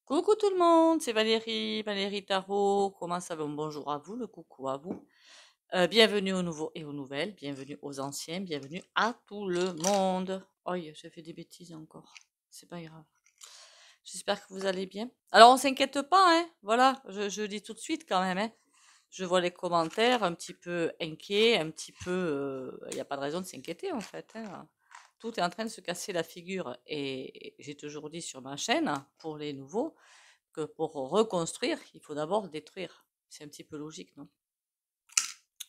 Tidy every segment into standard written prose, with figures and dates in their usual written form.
Coucou tout le monde, c'est Valérie, Valérie Tarot. Comment ça va? Bonjour à vous, le coucou à vous. Bienvenue aux nouveaux et aux nouvelles, bienvenue aux anciens, bienvenue à tout le monde. Oh, j'ai fait des bêtises encore. C'est pas grave. J'espère que vous allez bien. Alors on s'inquiète pas, hein. Voilà, je dis tout de suite quand même, hein. Je vois les commentaires un petit peu inquiets, un petit peu. Il n'y a pas de raison de s'inquiéter en fait, hein. Tout est en train de se casser la figure et j'ai toujours dit sur ma chaîne, pour les nouveaux, que pour reconstruire, il faut d'abord détruire. C'est un petit peu logique, non?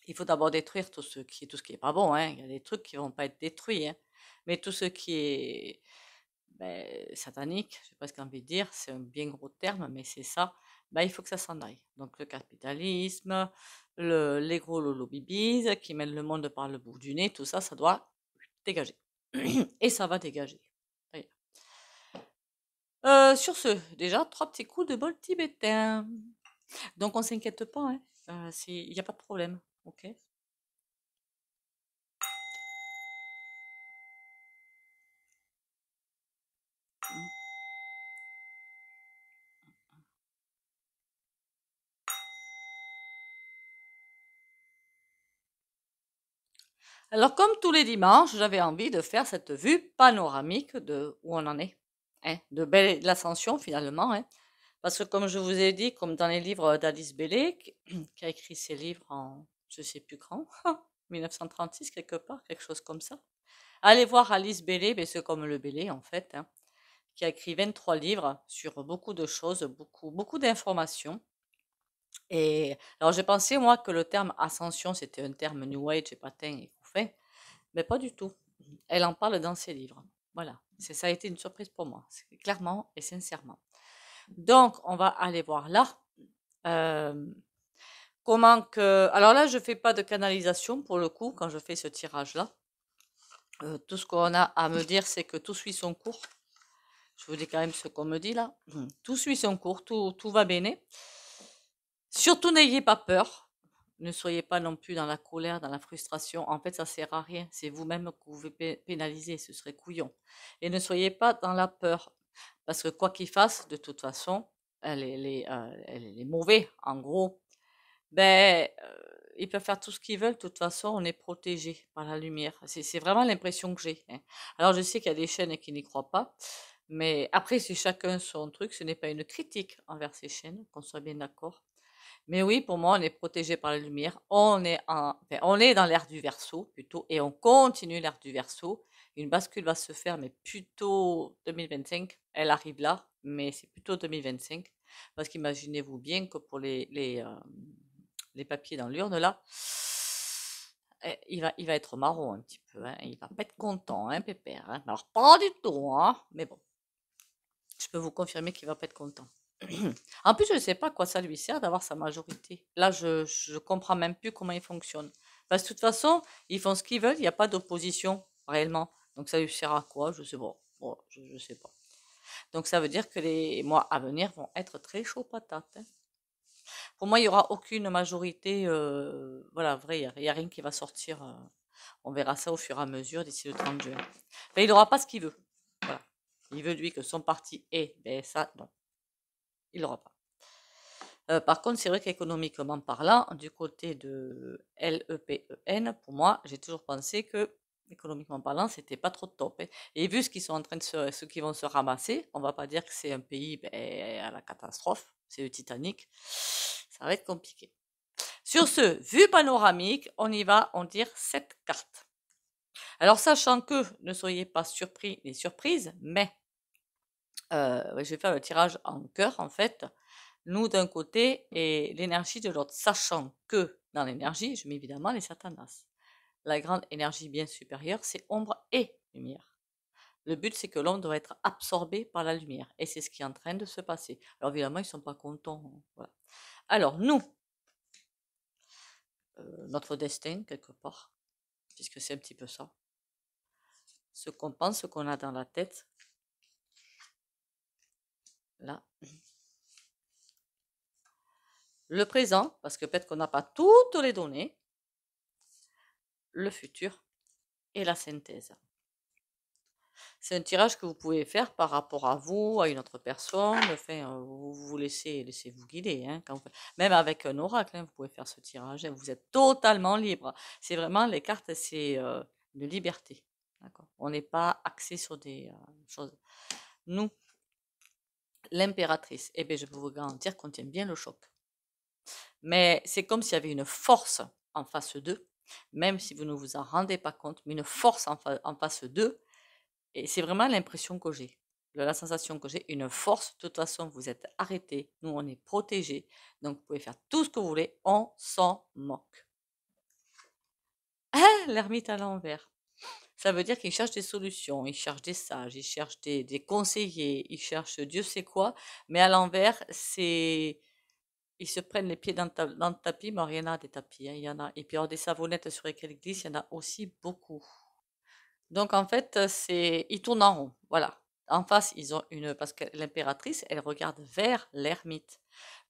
Il faut d'abord détruire tout ce qui est pas bon, hein. Il y a des trucs qui vont pas être détruits, hein. Mais tout ce qui est satanique, je sais pas ce qu'on a envie de dire, c'est un bien gros terme, mais c'est ça. Il faut que ça s'en aille. Donc le capitalisme, les gros lolo-bibis qui mènent le monde par le bout du nez, tout ça, ça doit dégager. Et ça va dégager. Sur ce, déjà, 3 petits coups de bol tibétain. Donc on s'inquiète pas, hein. Il n'y a pas de problème, ok? Alors comme tous les dimanches, j'avais envie de faire cette vue panoramique de où on en est, hein, de l'ascension finalement, hein. Parce que comme je vous ai dit, comme dans les livres d'Alice Bailey, qui a écrit ses livres en, je sais plus quand, 1936 quelque part, quelque chose comme ça. Allez voir Alice Bailey, mais c'est comme le Bailey en fait, hein, qui a écrit 23 livres sur beaucoup de choses, beaucoup d'informations. Et alors j'ai pensé moi que le terme ascension c'était un terme New Age et patin et couffin, mais pas du tout. Elle en parle dans ses livres. Voilà, ça a été une surprise pour moi, clairement et sincèrement. Donc on va aller voir là. euh, Comment que... Alors là je fais pas de canalisation pour le coup quand je fais ce tirage là. Tout ce qu'on a à me dire c'est que tout suit son cours. Je vous dis quand même ce qu'on me dit là. Tout suit son cours, tout va bien. Surtout n'ayez pas peur. Ne soyez pas non plus dans la colère, dans la frustration. En fait, ça sert à rien. C'est vous-même que vous pénaliser. Ce serait couillon. Et ne soyez pas dans la peur. Parce que quoi qu'il fasse, de toute façon, les mauvais, en gros, ils peuvent faire tout ce qu'ils veulent. De toute façon, on est protégé par la lumière. C'est vraiment l'impression que j'ai, hein. Alors, je sais qu'il y a des chaînes qui n'y croient pas. Mais après, c'est chacun son truc. Ce n'est pas une critique envers ces chaînes, qu'on soit bien d'accord. Mais oui, pour moi, on est protégé par la lumière. On est dans l'ère du Verseau plutôt, et on continue l'ère du Verseau. Une bascule va se faire, mais plutôt 2025. Elle arrive là, mais c'est plutôt 2025. Parce qu'imaginez-vous bien que pour les papiers dans l'urne là, il va être marron un petit peu, hein. Il va pas être content, hein, Pépère, hein. Alors pas du tout, hein. Mais bon, je peux vous confirmer qu'il va pas être content. En plus, je ne sais pas à quoi ça lui sert d'avoir sa majorité. Là, je comprends même plus comment il fonctionne. Parce que de toute façon, ils font ce qu'ils veulent, il n'y a pas d'opposition réellement. Donc ça lui sert à quoi? Je sais pas. Bon, je sais pas. Donc ça veut dire que les mois à venir vont être très chauds patates, hein. Pour moi, il n'y aura aucune majorité. Voilà, vrai, il y a rien qui va sortir. On verra ça au fur et à mesure d'ici le 30 juin. Ben, il n'aura pas ce qu'il veut. Voilà. Il veut, lui, que son parti ait. Ben, ça, non. Il n'aura pas. Par contre, c'est vrai qu'économiquement parlant, du côté de LEPEN, pour moi, j'ai toujours pensé que, économiquement parlant, c'était pas trop top, hein. Et vu ce qu'ils sont en train de ce qu'ils vont se ramasser, on va pas dire que c'est un pays à la catastrophe, c'est le Titanic, ça va être compliqué. Sur ce, vue panoramique, on y va, on tire 7 cartes. Alors, sachant que, ne soyez pas surpris ni surprises, mais ouais, je vais faire le tirage en cœur, en fait. Nous d'un côté et l'énergie de l'autre, sachant que dans l'énergie, je mets évidemment les satanas. La grande énergie bien supérieure, c'est ombre et lumière. Le but, c'est que l'ombre doit être absorbée par la lumière. Et c'est ce qui est en train de se passer. Alors évidemment, ils ne sont pas contents, hein, voilà. Alors nous, notre destin, quelque part, puisque c'est un petit peu ça, ce qu'on pense, ce qu'on a dans la tête, là. Le présent, parce que peut-être qu'on n'a pas toutes les données, le futur et la synthèse. C'est un tirage que vous pouvez faire par rapport à vous, à une autre personne. Enfin, vous laissez-vous guider. Hein, même avec un oracle, hein, vous pouvez faire ce tirage. Hein, vous êtes totalement libre. C'est vraiment les cartes, c'est une liberté. D'accord. On n'est pas axé sur des choses. Nous, l'impératrice, eh bien, je peux vous garantir qu'on tient bien le choc. Mais c'est comme s'il y avait une force en face d'eux, même si vous ne vous en rendez pas compte, mais une force en face d'eux. Et c'est vraiment l'impression que j'ai, la sensation que j'ai, une force. De toute façon, vous êtes arrêtés, nous on est protégés, donc vous pouvez faire tout ce que vous voulez, on s'en moque. Ah, l'ermite à l'envers. Ça veut dire qu'il cherche des solutions, il cherche des sages, il cherche des conseillers, il cherche Dieu sait quoi, mais à l'envers, c'est... Ils se prennent les pieds dans le tapis, mais il y en a des tapis, hein, il y en a. Et puis alors des savonnettes sur lesquelles ils glissent, il y en a aussi beaucoup. Donc en fait, ils tournent en rond, voilà. En face, ils ont parce que l'impératrice, elle regarde vers l'ermite.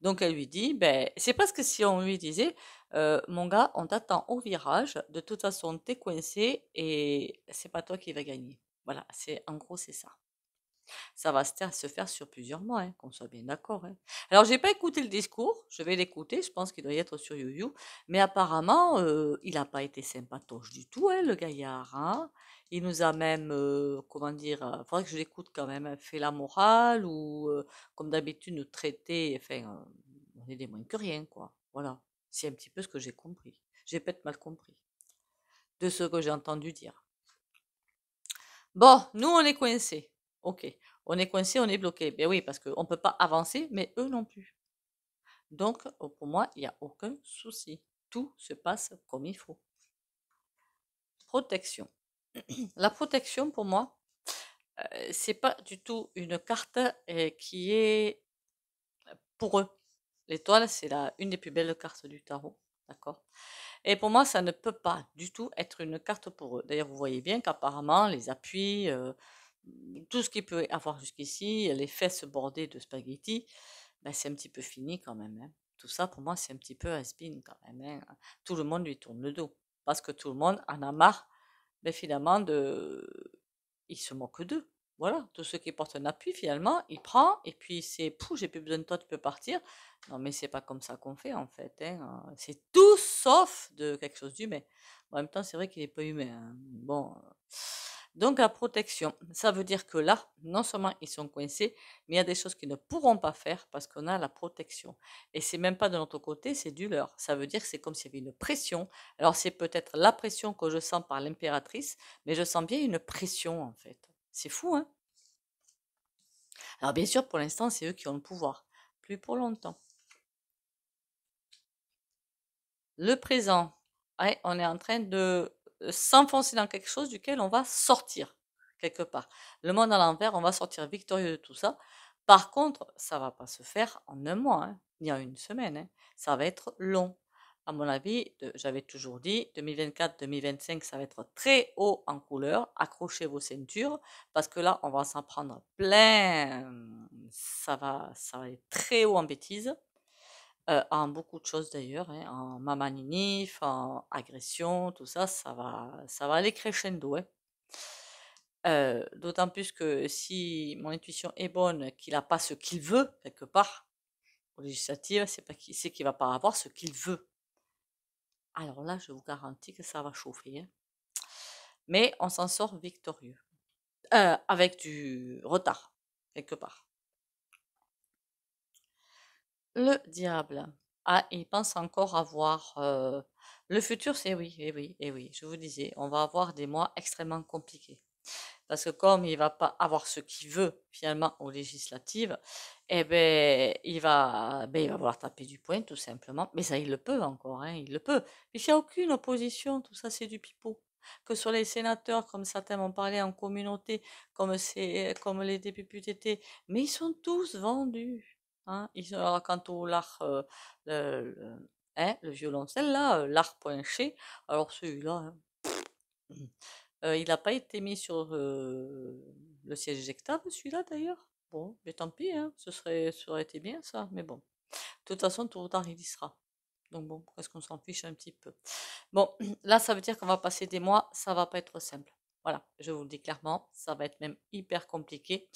Donc elle lui dit, ben, c'est presque si on lui disait, mon gars, on t'attend au virage, de toute façon, t'es coincé et c'est pas toi qui va gagner. Voilà, en gros, c'est ça. Ça va se faire sur plusieurs mois, hein, qu'on soit bien d'accord. Hein. Alors, j'ai pas écouté le discours, je vais l'écouter, je pense qu'il doit y être sur YouYou, mais apparemment, il n'a pas été sympatoche du tout, hein, le gaillard. Hein. Il nous a même, comment dire, faudrait que je l'écoute quand même, hein, fait la morale ou, comme d'habitude, nous traiter, enfin, on est des moins que rien, quoi. Voilà, c'est un petit peu ce que j'ai compris. J'ai peut-être mal compris de ce que j'ai entendu dire. Bon, nous, on est coincés. Ok. On est coincé, on est bloqué. Ben oui, parce qu'on ne peut pas avancer, mais eux non plus. Donc, pour moi, il n'y a aucun souci. Tout se passe comme il faut. Protection. La protection, pour moi, c'est pas du tout une carte qui est pour eux. L'étoile, c'est une des plus belles cartes du tarot. D'accord? Et pour moi, ça ne peut pas du tout être une carte pour eux. D'ailleurs, vous voyez bien qu'apparemment, les appuis, tout ce qu'il peut avoir jusqu'ici, les fesses bordées de spaghettis, ben, c'est un petit peu fini quand même. Hein. Tout ça, pour moi, c'est un petit peu has-been quand même. Hein. Tout le monde lui tourne le dos. Parce que tout le monde en a marre, mais finalement, il se moque d'eux. Voilà, tous ceux qui portent un appui, finalement, il prend, et puis c'est, pouh, j'ai plus besoin de toi, tu peux partir. Non, mais c'est pas comme ça qu'on fait, en fait. Hein. C'est tout sauf de quelque chose d'humain. En même temps, c'est vrai qu'il n'est pas humain. Hein. Bon. Donc, la protection, ça veut dire que là, non seulement ils sont coincés, mais il y a des choses qu'ils ne pourront pas faire parce qu'on a la protection. Et c'est même pas de notre côté, c'est du leur. Ça veut dire que c'est comme s'il y avait une pression. Alors, c'est peut-être la pression que je sens par l'impératrice, mais je sens bien une pression, en fait. C'est fou, hein? Alors, bien sûr, pour l'instant, c'est eux qui ont le pouvoir. Plus pour longtemps. Le présent. Ouais, on est en train de s'enfoncer dans quelque chose duquel on va sortir, quelque part. Le monde à l'envers, on va sortir victorieux de tout ça. Par contre, ça va pas se faire en un mois, hein, ni en une semaine. Hein. Ça va être long. À mon avis, j'avais toujours dit, 2024-2025, ça va être très haut en couleur. Accrochez vos ceintures, parce que là, on va s'en prendre plein. Ça va être très haut en bêtises. En beaucoup de choses d'ailleurs, hein, en mamanif, en agression, tout ça, ça va aller crescendo. Hein. D'autant plus que si mon intuition est bonne, qu'il n'a pas ce qu'il veut, quelque part, aux législatives, c'est qu'il va pas avoir ce qu'il veut. Alors là, je vous garantis que ça va chauffer. Hein. Mais on s'en sort victorieux. Avec du retard, quelque part. Le diable. Ah, il pense encore avoir. Le futur, c'est oui, et oui, et oui. Je vous disais, on va avoir des mois extrêmement compliqués. Parce que comme il va pas avoir ce qu'il veut finalement aux législatives, eh ben, il va vouloir taper du poing tout simplement. Mais ça, il le peut encore, hein, il le peut. Mais il n'y a aucune opposition, tout ça, c'est du pipeau. Que sur les sénateurs, comme certains m'ont parlé en communauté, comme les députés, mais ils sont tous vendus. Hein. Alors, quant au lard, le violoncelle, là, l'art poinché, alors celui-là, hein, il n'a pas été mis sur le siège éjectable, celui-là d'ailleurs. Bon, mais tant pis, hein, ça aurait été bien ça, mais bon. De toute façon, tôt ou tard, il y sera. Donc bon, est-ce qu'on s'en fiche un petit peu? Bon, là, ça veut dire qu'on va passer des mois, ça va pas être simple. Voilà, je vous le dis clairement, ça va être même hyper compliqué.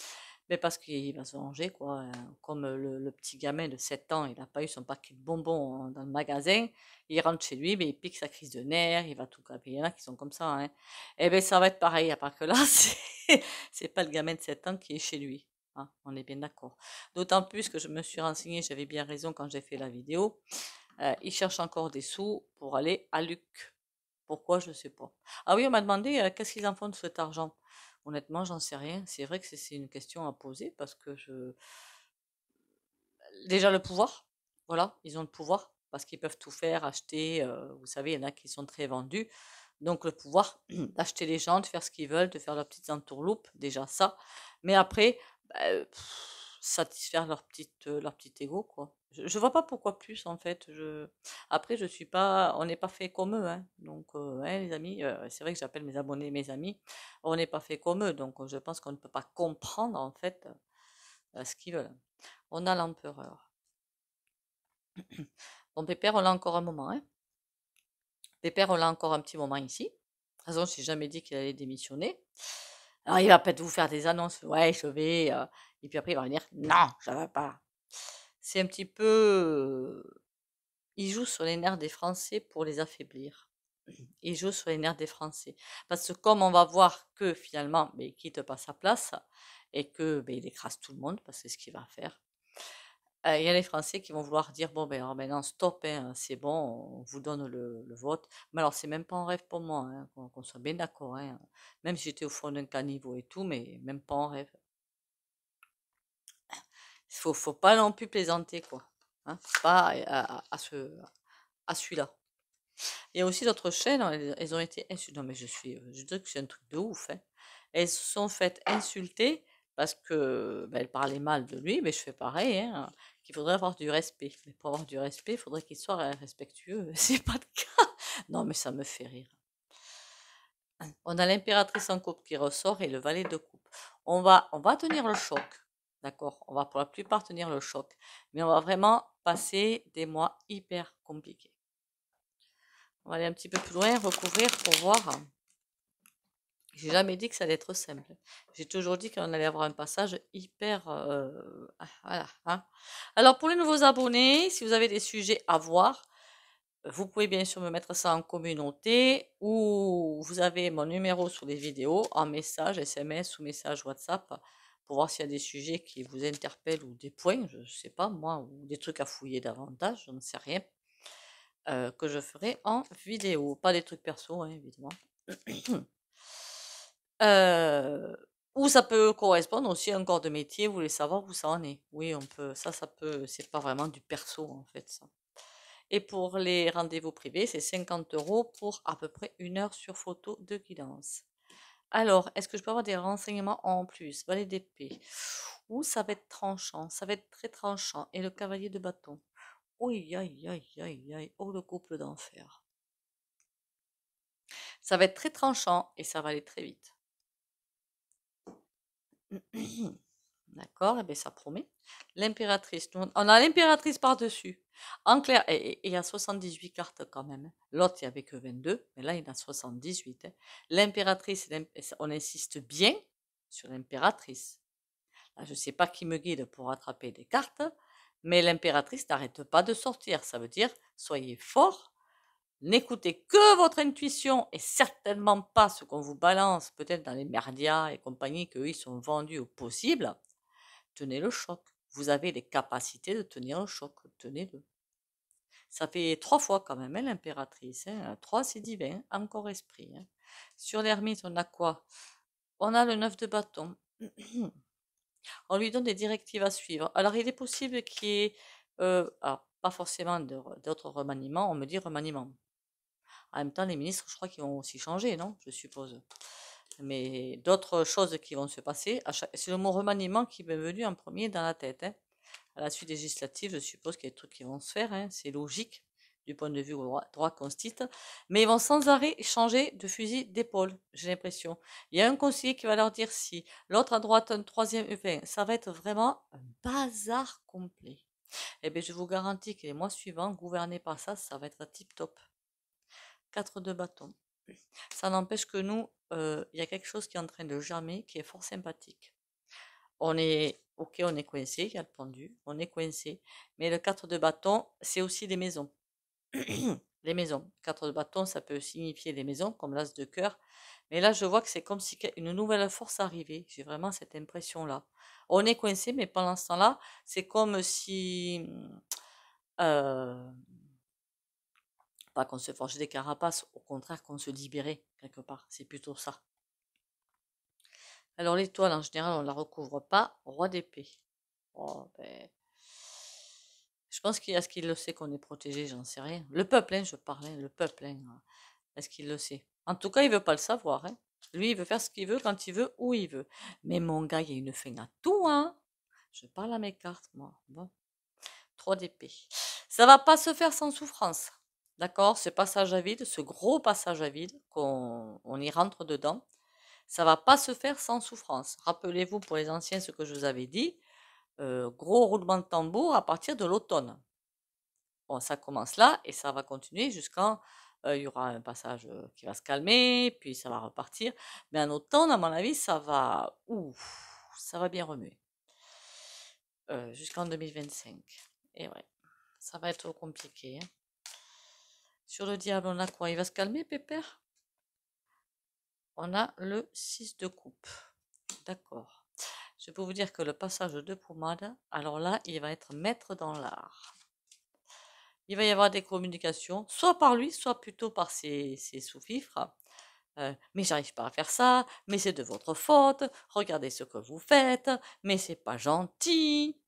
Mais parce qu'il va se venger, quoi. Comme le petit gamin de 7 ans, il n'a pas eu son paquet de bonbons dans le magasin, il rentre chez lui, mais il pique sa crise de nerfs, il va tout caper. Il y en a qui sont comme ça, hein. Eh bien, ça va être pareil, à part que là, c'est pas le gamin de 7 ans qui est chez lui. Hein, on est bien d'accord. D'autant plus que je me suis renseignée, j'avais bien raison quand j'ai fait la vidéo. Il cherche encore des sous pour aller à Luc. Pourquoi, je ne sais pas. Ah oui, on m'a demandé qu'est-ce qu'ils en font de cet argent. Honnêtement, j'en sais rien. C'est vrai que c'est une question à poser parce que déjà le pouvoir, voilà, ils ont le pouvoir parce qu'ils peuvent tout faire, acheter. Vous savez, il y en a qui sont très vendus. Donc le pouvoir d'acheter les gens, de faire ce qu'ils veulent, de faire leurs petites entourloupes, déjà ça. Mais après, bah, satisfaire leur petit ego, quoi. Je vois pas pourquoi plus en fait. Après, je suis pas, on n'est pas fait comme eux, hein. Donc, hein, les amis, c'est vrai que j'appelle mes abonnés mes amis. On n'est pas fait comme eux, donc je pense qu'on ne peut pas comprendre en fait ce qu'ils veulent. On a l'empereur. Bon, Pépère, on l'a encore un moment, hein. Pépère, on l'a encore un petit moment ici. De toute façon, je n'ai jamais dit qu'il allait démissionner. Alors, il va peut-être vous faire des annonces. Ouais, je vais. Et puis après, il va venir. Non, je ne vais pas. C'est un petit peu. Il joue sur les nerfs des Français pour les affaiblir. Il joue sur les nerfs des Français. Parce que comme on va voir que finalement, il ne quitte pas sa place et que il écrase tout le monde, parce que c'est ce qu'il va faire. Il y a les Français qui vont vouloir dire, bon, ben alors maintenant, stop, hein, c'est bon, on vous donne le vote. Mais alors, c'est même pas un rêve pour moi, hein, qu'on soit bien d'accord, hein. Même si j'étais au fond d'un caniveau et tout, mais même pas en rêve. Faut pas non plus plaisanter, quoi. Hein, pas à celui-là. Il y a aussi d'autres chaînes, hein, elles ont été insultées. Non, mais je dirais que c'est un truc de ouf, hein. Elles se sont faites insulter parce que elles parlaient mal de lui, mais je fais pareil, hein, qu'il faudrait avoir du respect. Mais pour avoir du respect, il faudrait qu'il soit respectueux. C'est pas le cas. Non, mais ça me fait rire. On a l'impératrice en coupe qui ressort et le valet de coupe. On va tenir le choc, d'accord? On va pour la plupart tenir le choc, mais on va vraiment passer des mois hyper compliqués. On va aller un petit peu plus loin, recouvrir pour voir. J'ai jamais dit que ça allait être simple. J'ai toujours dit qu'on allait avoir un passage hyper... voilà, hein. Alors, pour les nouveaux abonnés, si vous avez des sujets à voir, vous pouvez bien sûr me mettre ça en communauté ou vous avez mon numéro sous les vidéos en message, SMS ou message WhatsApp pour voir s'il y a des sujets qui vous interpellent ou des points, je ne sais pas moi, ou des trucs à fouiller davantage, je ne sais rien, que je ferai en vidéo. Pas des trucs perso, hein, évidemment. Ou ça peut correspondre aussi à un corps de métier, vous voulez savoir où ça en est. Oui, on peut, ça peut, c'est pas vraiment du perso en fait, ça. Et pour les rendez-vous privés, c'est 50 € pour à peu près 1 heure sur photo de guidance. Alors, est-ce que je peux avoir des renseignements en plus? Valet d'épée. Ouh, ça va être tranchant, ça va être très tranchant. Et le cavalier de bâton. Oui, aïe, aïe, aïe, aïe. Oh, le couple d'enfer. Ça va être très tranchant et ça va aller très vite. D'accord, et bien ça promet. L'impératrice, on a l'impératrice par-dessus. En clair, et il y a 78 cartes quand même, hein. L'autre, il n'y avait que 22, mais là, il y en a 78, hein. L'impératrice, on insiste bien sur l'impératrice. Je ne sais pas qui me guide pour attraper des cartes, mais l'impératrice n'arrête pas de sortir. Ça veut dire, soyez fort, n'écoutez que votre intuition et certainement pas ce qu'on vous balance, peut-être dans les merdias et compagnie, qu'eux, ils sont vendus au possible. Tenez le choc. Vous avez les capacités de tenir le choc. Tenez-le. Ça fait 3 fois quand même, hein, l'impératrice. 3, c'est divin. Encore esprit. Sur l'ermite, on a quoi? On a le 9 de bâton. On lui donne des directives à suivre. Alors, il est possible qu'il y ait, alors, pas forcément d'autres remaniements. On me dit remaniement. En même temps, les ministres, je crois qu'ils vont aussi changer, non? Je suppose. Mais d'autres choses qui vont se passer. C'est le mot remaniement qui m'est venu en premier dans la tête, hein. À la suite législative, je suppose qu'il y a des trucs qui vont se faire, hein, c'est logique du point de vue droit constite, mais ils vont sans arrêt changer de fusil d'épaule, j'ai l'impression. Il y a un conseiller qui va leur dire si, l'autre à droite, un troisième, enfin, ça va être vraiment un bazar complet. Eh bien, je vous garantis que les mois suivants, gouvernés par ça, ça va être tip top. 4 de bâton. Ça n'empêche que nous, il y a quelque chose qui est en train de germer, qui est fort sympathique. On est, ok, on est coincé, il y a le pendu, on est coincé. Mais le 4 de bâton, c'est aussi des maisons. Les maisons. 4 de bâton, ça peut signifier des maisons, comme l'as de cœur. Mais là, je vois que c'est comme si une nouvelle force arrivait. J'ai vraiment cette impression-là. On est coincé, mais pendant ce temps-là, c'est comme si, euh, pas qu'on se forgeait des carapaces, au contraire qu'on se libérait quelque part. C'est plutôt ça. Alors l'étoile, en général, on ne la recouvre pas. Roi d'épée. Oh, ben, je pense qu'il y a ce qu'il le sait qu'on est protégé, j'en sais rien. Le peuple, hein, je parlais, le peuple, hein. Est-ce qu'il le sait? En tout cas, il veut pas le savoir, hein. Lui, il veut faire ce qu'il veut, quand il veut, où il veut. Mais mon gars, il y a une fin à tout, hein. Je parle à mes cartes, moi. Bon. 3 d'épée. Ça va pas se faire sans souffrance. D'accord? Ce passage à vide, ce gros passage à vide, qu'on y rentre dedans, ça va pas se faire sans souffrance. Rappelez-vous pour les anciens ce que je vous avais dit. Gros roulement de tambour à partir de l'automne. Bon, ça commence là et ça va continuer jusqu'en il y aura un passage qui va se calmer, puis ça va repartir. Mais en automne, à mon avis, ça va bien remuer. Jusqu'en 2025. Et ouais, ça va être compliqué, hein. Sur le diable, on a quoi? Il va se calmer, Pépère? On a le 6 de coupe. D'accord. Je peux vous dire que le passage de pommade, alors là, il va être maître dans l'art. Il va y avoir des communications, soit par lui, soit plutôt par ses sous-fifres. Mais j'arrive pas à faire ça, mais c'est de votre faute, regardez ce que vous faites, mais c'est pas gentil,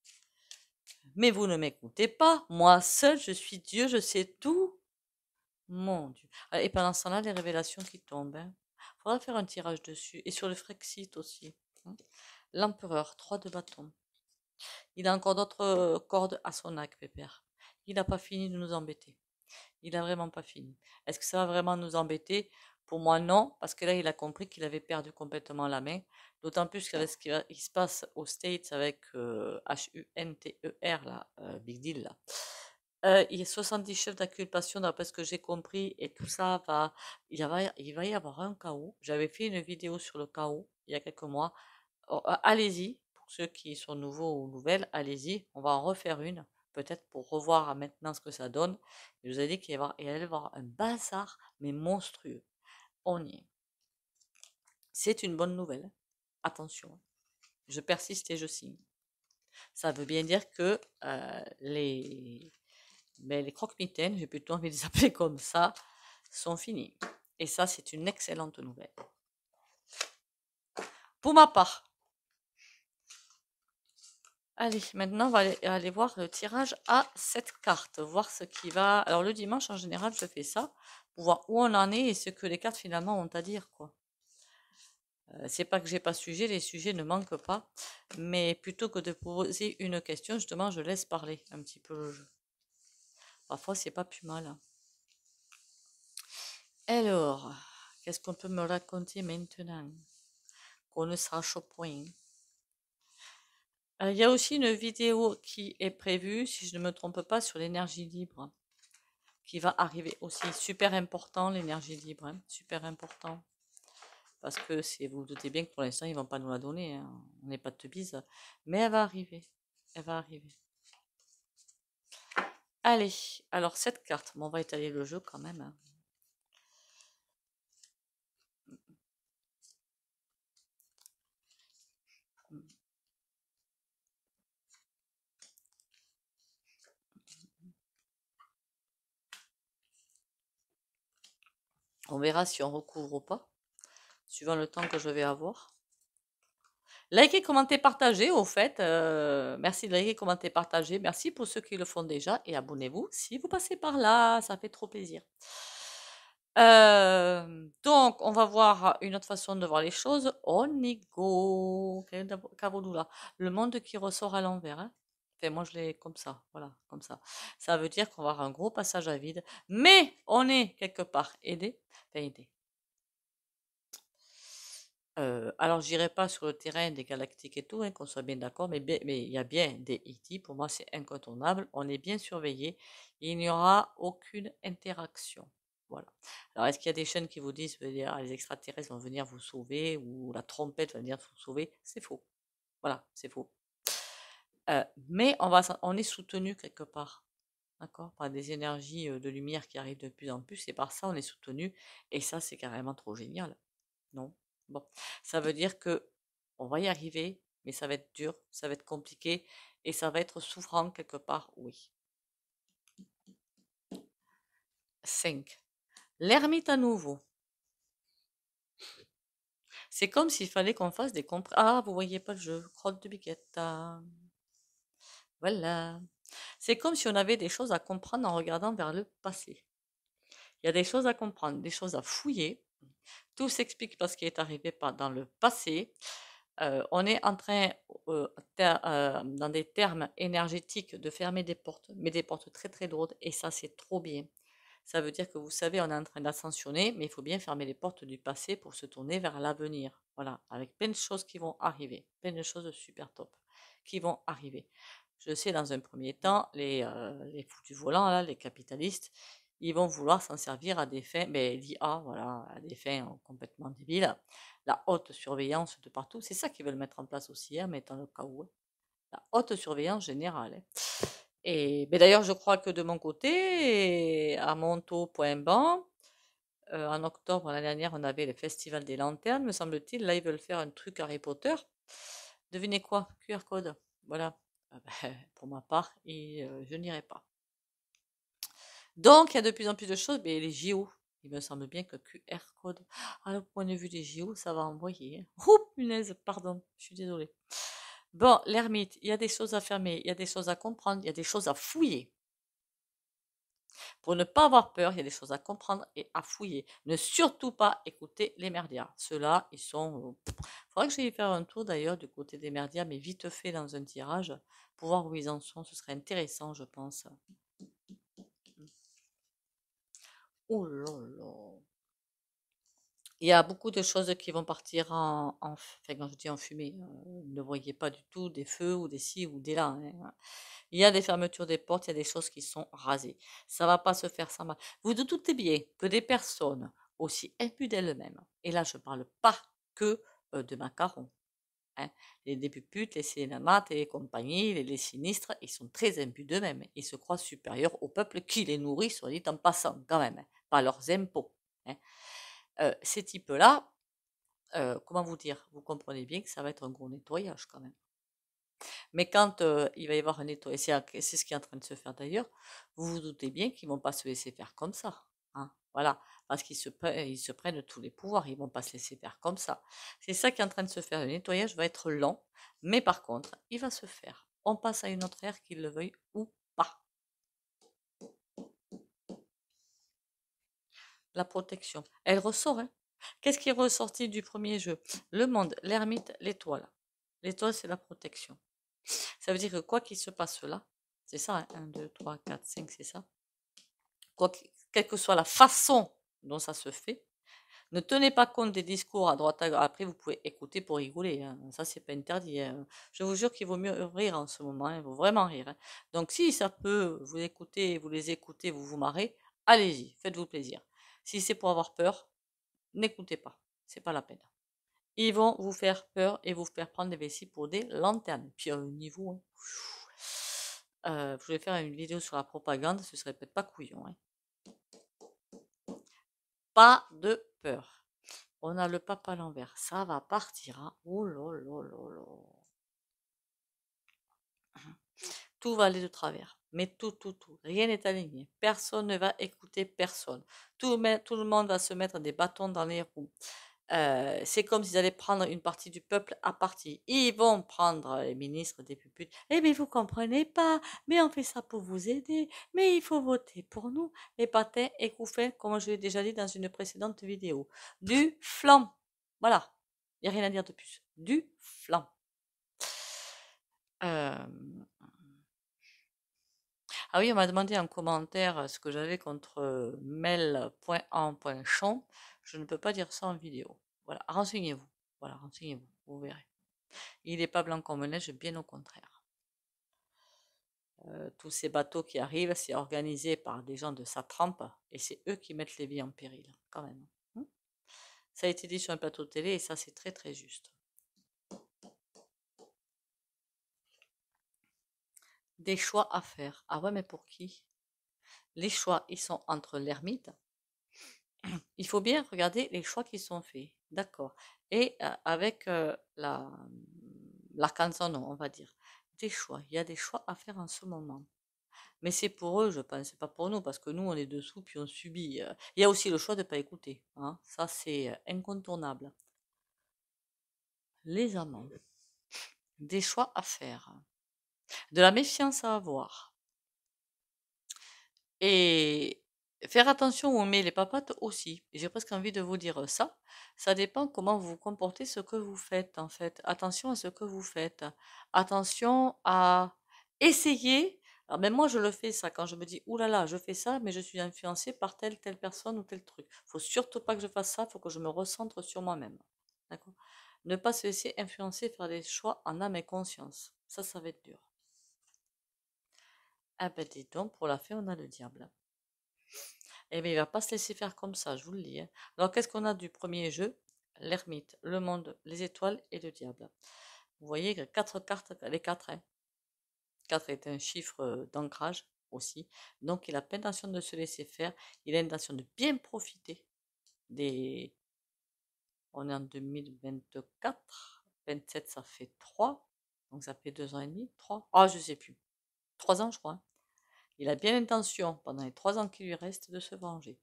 mais vous ne m'écoutez pas, moi seul, je suis Dieu, je sais tout. Mon Dieu. Et pendant ce temps-là, les révélations qui tombent, hein. Faudra faire un tirage dessus. Et sur le Frexit aussi, hein. L'empereur, 3 de bâton. Il a encore d'autres cordes à son arc, Pépère. Il n'a pas fini de nous embêter. Il a vraiment pas fini. Est-ce que ça va vraiment nous embêter? Pour moi, non, parce que là, il a compris qu'il avait perdu complètement la main. D'autant plus qu'avec ce qui se passe aux States avec Hunter, là, Big Deal, là. Il y a 70 chefs d'inculpation, d'après ce que j'ai compris, et tout ça il va y avoir un chaos. J'avais fait une vidéo sur le chaos il y a quelques mois. Oh, allez-y, pour ceux qui sont nouveaux ou nouvelles, allez-y, on va en refaire une, peut-être pour revoir maintenant ce que ça donne. Je vous ai dit qu'il allait y avoir un bazar, mais monstrueux. On y est. C'est une bonne nouvelle. Attention, je persiste et je signe. Ça veut bien dire que les croque-mitaines, j'ai plutôt envie de les appeler comme ça, sont finis. Et ça, c'est une excellente nouvelle. Pour ma part, allez, maintenant, on va aller voir le tirage à cette carte, voir ce qui va. Alors, le dimanche, en général, je fais ça pour voir où on en est et ce que les cartes finalement ont à dire, quoi. C'est pas que j'ai pas de sujet, les sujets ne manquent pas, mais plutôt que de poser une question, justement, je laisse parler un petit peu le jeu. Parfois, c'est pas plus mal, hein. Alors, qu'est-ce qu'on peut me raconter maintenant qu'on ne sache point? Il y a aussi une vidéo qui est prévue, si je ne me trompe pas, sur l'énergie libre, qui va arriver aussi. Super important, l'énergie libre, hein, super important. Parce que vous vous doutez bien que pour l'instant, ils vont pas nous la donner, hein. On n'est pas de bise. Mais elle va arriver. Elle va arriver. Allez, alors cette carte, bon, on va étaler le jeu quand même, hein. On verra si on recouvre ou pas, suivant le temps que je vais avoir. Likez, commentez, partagez, au fait. Merci de liker, commenter, partager. Merci pour ceux qui le font déjà. Et abonnez-vous si vous passez par là. Ça fait trop plaisir. Donc, on va voir une autre façon de voir les choses. On y go. Cavolula. Le monde qui ressort à l'envers, hein. Enfin, moi, je l'ai comme ça. Voilà, comme ça. Ça veut dire qu'on va avoir un gros passage à vide. Mais on est quelque part aidé. Enfin, aidé. Alors, j'irai pas sur le terrain des galactiques et tout, hein, qu'on soit bien d'accord, mais il y a bien des E.T. Pour moi, c'est incontournable. On est bien surveillé. Il n'y aura aucune interaction. Voilà. Alors, est-ce qu'il y a des chaînes qui vous disent, les extraterrestres vont venir vous sauver ou la trompette va venir vous sauver? C'est faux. Voilà, c'est faux. Mais on est soutenu quelque part, d'accord, par des énergies de lumière qui arrivent de plus en plus, et par ça, on est soutenu, et ça, c'est carrément trop génial, non? Bon, ça veut dire que on va y arriver, mais ça va être dur, ça va être compliqué, et ça va être souffrant quelque part, oui. 5. L'ermite à nouveau. C'est comme s'il fallait qu'on fasse des compres. Ah, vous voyez pas le jeu, crotte de biquette. Voilà. C'est comme si on avait des choses à comprendre en regardant vers le passé. Il y a des choses à comprendre, des choses à fouiller. Tout s'explique parce qu'il est arrivé dans le passé. On est en train, dans des termes énergétiques, de fermer des portes, mais des portes très très lourdes, et ça c'est trop bien. Ça veut dire que vous savez, on est en train d'ascensionner, mais il faut bien fermer les portes du passé pour se tourner vers l'avenir. Voilà, avec plein de choses qui vont arriver, plein de choses super top qui vont arriver. Je sais, dans un premier temps, les fous du volant, là, les capitalistes, ils vont vouloir s'en servir à des fins, ben, l'IA, voilà, à des fins complètement débiles. La haute surveillance de partout, c'est ça qu'ils veulent mettre en place aussi, hein, mais dans le cas où, hein. La haute surveillance générale, hein. Et ben d'ailleurs, je crois que de mon côté, à Monto.ban, en octobre l'année dernière, on avait le Festival des Lanternes, me semble-t-il. Là, ils veulent faire un truc Harry Potter. Devinez quoi? QR code. Voilà. Ah ben, pour ma part, je n'irai pas. Donc, il y a de plus en plus de choses, mais les JO, il me semble bien que QR code, au point de vue des JO, ça va envoyer, hein. Oh, punaise, pardon, je suis désolée. Bon, l'ermite, il y a des choses à fermer, il y a des choses à comprendre, il y a des choses à fouiller. Pour ne pas avoir peur, il y a des choses à comprendre et à fouiller. Ne surtout pas écouter les merdias. Ceux-là, ils sont. Faudrait que j'aille faire un tour d'ailleurs du côté des merdias, mais vite fait dans un tirage, pour voir où ils en sont. Ce serait intéressant, je pense. Oh là là. Il y a beaucoup de choses qui vont partir enfin, quand je dis en fumée, ne voyez pas du tout des feux ou des ci ou des là, hein. Il y a des fermetures des portes, il y a des choses qui sont rasées. Ça va pas se faire sans mal. Vous vous doutez bien que des personnes aussi imbues d'elles-mêmes, et là je parle pas que de macarons, hein. Les puputes, les cinémates et les compagnies, les sinistres, ils sont très imbus d'eux-mêmes. Ils se croient supérieurs au peuple qui les nourrit, soit dit en passant, quand même, hein, pas leurs impôts, hein. Ces types-là, comment vous dire? Vous comprenez bien que ça va être un gros nettoyage quand même. Mais quand il va y avoir un nettoyage, c'est ce qui est en train de se faire d'ailleurs, vous vous doutez bien qu'ils ne vont pas se laisser faire comme ça, hein. Voilà, parce ils se prennent tous les pouvoirs, ils ne vont pas se laisser faire comme ça. C'est ça qui est en train de se faire. Le nettoyage va être lent, mais par contre, il va se faire. On passe à une autre ère, qu'ils le veuillent ou pas. La protection, elle ressort, hein. Qu'est-ce qui est ressorti du premier jeu? Le monde, l'ermite, l'étoile. L'étoile, c'est la protection. Ça veut dire que quoi qu'il se passe là, c'est ça, hein, 1, 2, 3, 4, 5, c'est ça. Quelle que soit la façon dont ça se fait, ne tenez pas compte des discours à droite à gauche. Après, vous pouvez écouter pour rigoler, hein. Ça, c'est pas interdit, hein. Je vous jure qu'il vaut mieux rire en ce moment, hein. Il vaut vraiment rire, hein. Donc, si ça peut vous écouter, vous les écoutez, vous vous marrez, allez-y, faites-vous plaisir. Si c'est pour avoir peur, n'écoutez pas, c'est pas la peine. Ils vont vous faire peur et vous faire prendre des vessies pour des lanternes. Puis au niveau, hein, je voulais faire une vidéo sur la propagande, ce serait peut-être pas couillon, hein. Pas de peur. On a le pape à l'envers, ça va partir, hein. Oh là là là là. Tout va aller de travers. Mais tout, tout, tout. Rien n'est aligné. Personne ne va écouter personne. Tout le monde va se mettre des bâtons dans les roues. C'est comme s'ils allaient prendre une partie du peuple à partie. Ils vont prendre les ministres, des puputes. Eh bien, vous comprenez pas. Mais on fait ça pour vous aider. Mais il faut voter pour nous. Les patins et couffins, comme je l'ai déjà dit dans une précédente vidéo. Du flan. Voilà. Il n'y a rien à dire de plus. Du flan. Euh, Ah oui, on m'a demandé en commentaire ce que j'avais contre mel.en.champ. Je ne peux pas dire ça en vidéo. Voilà, renseignez-vous. Voilà, renseignez-vous, vous verrez. Il n'est pas blanc comme neige, bien au contraire. tous ces bateaux qui arrivent, c'est organisé par des gens de sa trempe et c'est eux qui mettent les vies en péril, quand même. Hein. Ça a été dit sur un plateau de télé et ça, c'est très très juste. Des choix à faire. Ah ouais, mais pour qui? Les choix, ils sont entre l'ermite. Il faut bien regarder les choix qui sont faits. D'accord. Et avec l'arc-en-ciel, on va dire. Des choix. Il y a des choix à faire en ce moment. Mais c'est pour eux, je pense, c'est pas pour nous, parce que nous, on est dessous, puis on subit. Il y a aussi le choix de ne pas écouter. Hein. Ça, c'est incontournable. Les amants. Des choix à faire. De la méfiance à avoir. Et faire attention où on met les papates aussi. J'ai presque envie de vous dire ça. Ça dépend comment vous comportez, ce que vous faites, en fait. Attention à ce que vous faites. Attention à essayer. Alors, même moi, je le fais ça quand je me dis, oulala, là là, je fais ça, mais je suis influencée par telle personne ou tel truc. Faut surtout pas que je fasse ça, faut que je me recentre sur moi-même. D'accord? Ne pas se laisser influencer, faire des choix en âme et conscience. Ça va être dur. Ah ben dis donc, pour la fin, on a le diable. Eh bien, il va pas se laisser faire comme ça, je vous le dis. Hein. Alors, qu'est-ce qu'on a du premier jeu? L'ermite, le monde, les étoiles et le diable. Vous voyez que 4 cartes, les 4. Hein. 4 est un chiffre d'ancrage aussi. Donc, il n'a pas l'intention de se laisser faire. Il a l'intention de bien profiter des... On est en 2024. 27, ça fait 3. Donc, ça fait 2 ans et demi. 3. Ah, je sais plus. 3 ans, je crois. Hein. Il a bien l'intention, pendant les 3 ans qui lui restent, de se venger.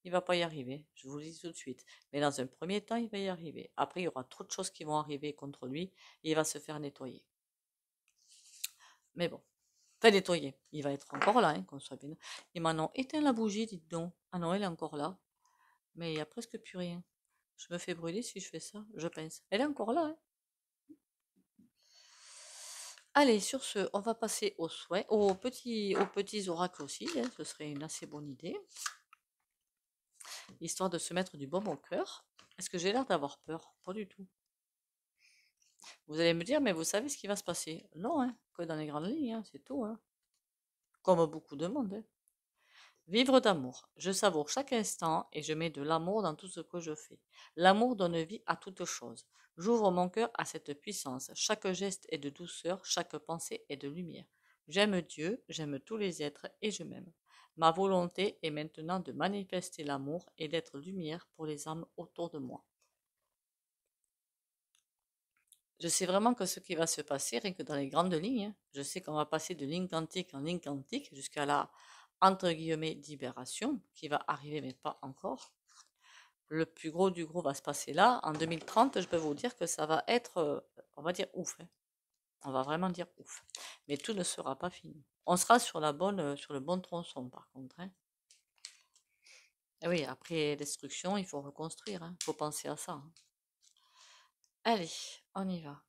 Il va pas y arriver, je vous le dis tout de suite. Mais dans un premier temps, il va y arriver. Après, il y aura trop de choses qui vont arriver contre lui et il va se faire nettoyer. Mais bon, pas nettoyer. Il va être encore là, hein, qu'on soit bien. Ils m'en ont éteint la bougie, dites donc. Ah non, elle est encore là. Mais il n'y a presque plus rien. Je me fais brûler si je fais ça, je pense. Elle est encore là, hein. Allez, sur ce, on va passer aux souhaits, aux petits oracles aussi, hein, ce serait une assez bonne idée. Histoire de se mettre du baume au cœur. Est-ce que j'ai l'air d'avoir peur? Pas du tout. Vous allez me dire, mais vous savez ce qui va se passer? Non, hein, que dans les grandes lignes, hein, c'est tout. Hein. Comme beaucoup de monde. Hein. Vivre d'amour. Je savoure chaque instant et je mets de l'amour dans tout ce que je fais. L'amour donne vie à toute chose. J'ouvre mon cœur à cette puissance. Chaque geste est de douceur, chaque pensée est de lumière. J'aime Dieu, j'aime tous les êtres et je m'aime. Ma volonté est maintenant de manifester l'amour et d'être lumière pour les âmes autour de moi. Je sais vraiment que ce qui va se passer, rien que dans les grandes lignes, hein, je sais qu'on va passer de ligne quantique en ligne quantique jusqu'à la, entre guillemets, libération, qui va arriver mais pas encore. Le plus gros du gros va se passer là. En 2030, je peux vous dire que ça va être, on va dire ouf. Hein. On va vraiment dire ouf. Mais tout ne sera pas fini. On sera sur sur le bon tronçon par contre. Hein. Et oui, après destruction, il faut reconstruire. Il faut penser à ça. Hein. Allez, on y va.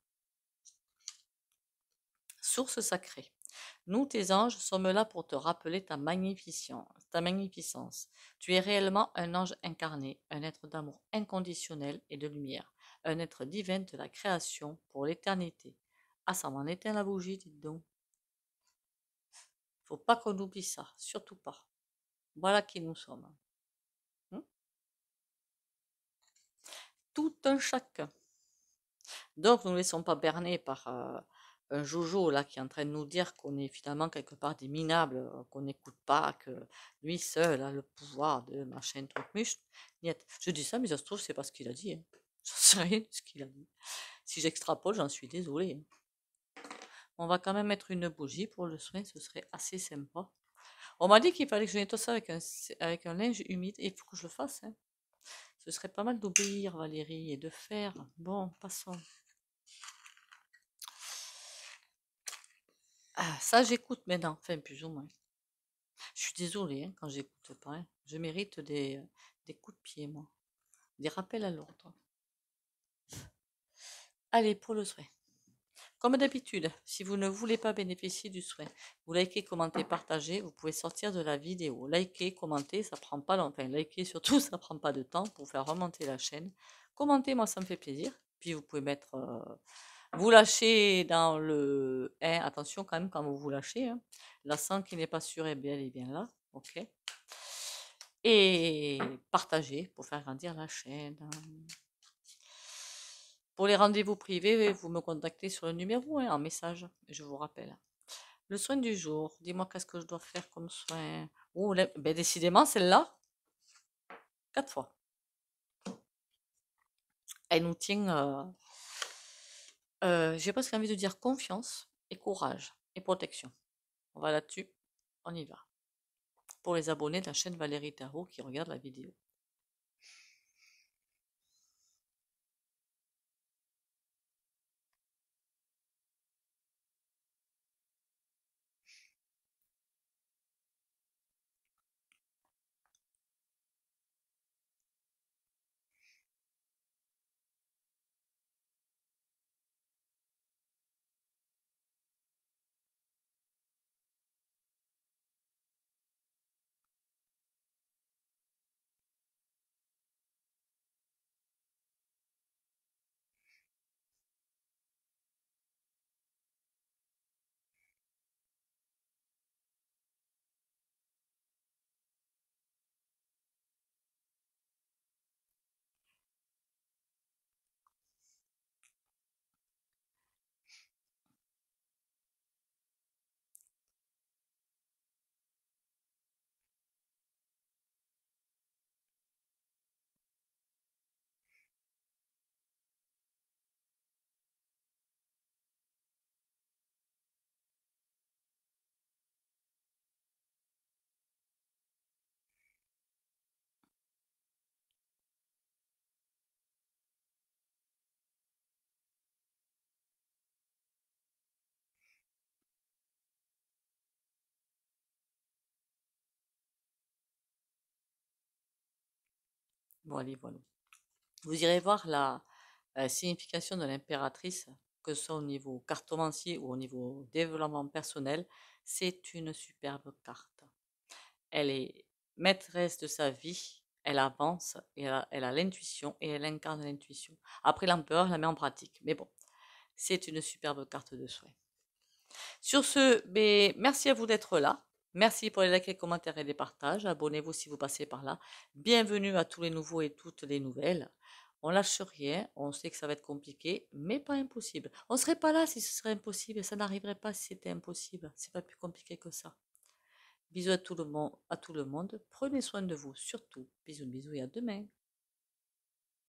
Source sacrée. Nous, tes anges, sommes là pour te rappeler ta magnificence. Tu es réellement un ange incarné, un être d'amour inconditionnel et de lumière, un être divin de la création pour l'éternité. Ah, ça m'en éteint la bougie, dites donc. Faut pas qu'on oublie ça, surtout pas. Voilà qui nous sommes. Tout un chacun. Donc, nous ne laissons pas berner par un jojo là qui est en train de nous dire qu'on est finalement quelque part des minables, qu'on n'écoute pas, que lui seul a le pouvoir de machin truc muche. Je dis ça, mais ça se trouve, c'est pas ce qu'il a dit. Hein. J'en sais rien de ce qu'il a dit. Si j'extrapole, j'en suis désolée. Hein. On va quand même mettre une bougie pour le soin, ce serait assez sympa. On m'a dit qu'il fallait que je nettoie ça avec un linge humide et il faut que je le fasse. Hein. Ce serait pas mal d'obéir, Valérie, et de faire. Bon, passons. Ah, ça, j'écoute maintenant, enfin, plus ou moins. Je suis désolée hein, quand j'écoute pas. Hein. Je mérite des coups de pied, moi. Des rappels à l'ordre. Allez, pour le soin. Comme d'habitude, si vous ne voulez pas bénéficier du soin, vous likez, commentez, partagez, vous pouvez sortir de la vidéo. Likez, commentez, ça prend pas longtemps. Enfin, likez surtout, ça prend pas de temps pour faire remonter la chaîne. Commentez, moi ça me fait plaisir. Puis vous pouvez mettre Vous lâchez dans le... hein, attention quand même quand vous vous lâchez. Hein. La sang qui n'est pas sûr est bien, elle est bien là. Ok. Et partagez pour faire grandir la chaîne. Pour les rendez-vous privés, vous me contactez sur le numéro hein, en message. Je vous rappelle. Le soin du jour. Dis-moi qu'est-ce que je dois faire comme soin. Oh, ben, décidément, celle-là, 4 fois. Elle nous tient, j'ai presque envie de dire confiance et courage et protection. On va là-dessus. On y va. Pour les abonnés de la chaîne Valérie Tarot qui regardent la vidéo. Voilà, voilà. Vous irez voir la signification de l'impératrice, que ce soit au niveau cartomancier ou au niveau développement personnel. C'est une superbe carte. Elle est maîtresse de sa vie, elle avance, et elle a l'intuition et elle incarne l'intuition. Après l'empereur, la met en pratique. Mais bon, c'est une superbe carte de souhait. Sur ce, ben, merci à vous d'être là. Merci pour les likes, les commentaires et les partages. Abonnez-vous si vous passez par là. Bienvenue à tous les nouveaux et toutes les nouvelles. On lâche rien, on sait que ça va être compliqué, mais pas impossible. On ne serait pas là si ce serait impossible, ça n'arriverait pas si c'était impossible. C'est pas plus compliqué que ça. Bisous à tout le monde, Prenez soin de vous, surtout. Bisous, bisous et à demain.